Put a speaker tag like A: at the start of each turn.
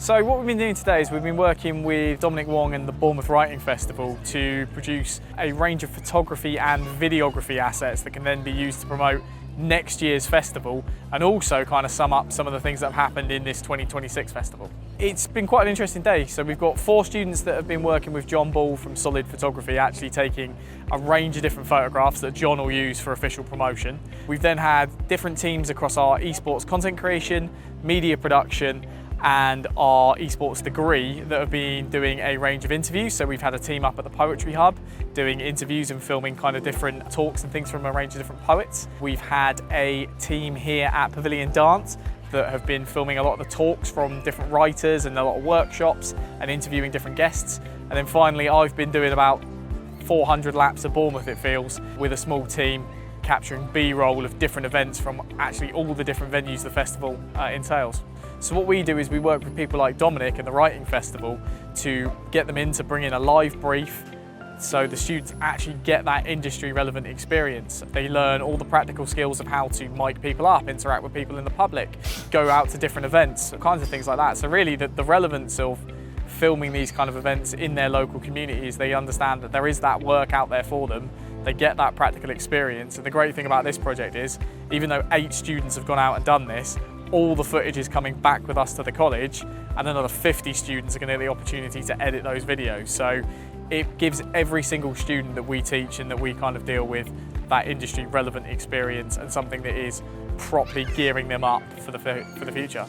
A: So what we've been doing today is we've been working with Dominic Wong and the Bournemouth Writing Festival to produce a range of photography and videography assets that can then be used to promote next year's festival and also kind of sum up some of the things that have happened in this 2026 festival. It's been quite an interesting day. So we've got 4 students that have been working with John Ball from Solid Photography, actually taking a range of different photographs that John will use for official promotion. We've then had different teams across our esports content creation, media production and our esports degree that have been doing a range of interviews. So we've had a team up at the Poetry Hub doing interviews and filming kind of different talks and things from a range of different poets. We've had a team here at Pavilion Dance that have been filming a lot of the talks from different writers and a lot of workshops and interviewing different guests. And then finally, I've been doing about 400 laps of Bournemouth, it feels, with a small team capturing B-roll of different events from actually all the different venues the festival entails. So what we do is we work with people like Dominic and the Writing Festival to get them in to bring in a live brief so the students actually get that industry relevant experience. They learn all the practical skills of how to mic people up, interact with people in the public, go out to different events, all kinds of things like that. So really the relevance of filming these kind of events in their local communities, they understand that there is that work out there for them. They get that practical experience. And the great thing about this project is, even though 8 students have gone out and done this, all the footage is coming back with us to the college, and another 50 students are going to get the opportunity to edit those videos. So it gives every single student that we teach and that we kind of deal with that industry relevant experience and something that is properly gearing them up for the future.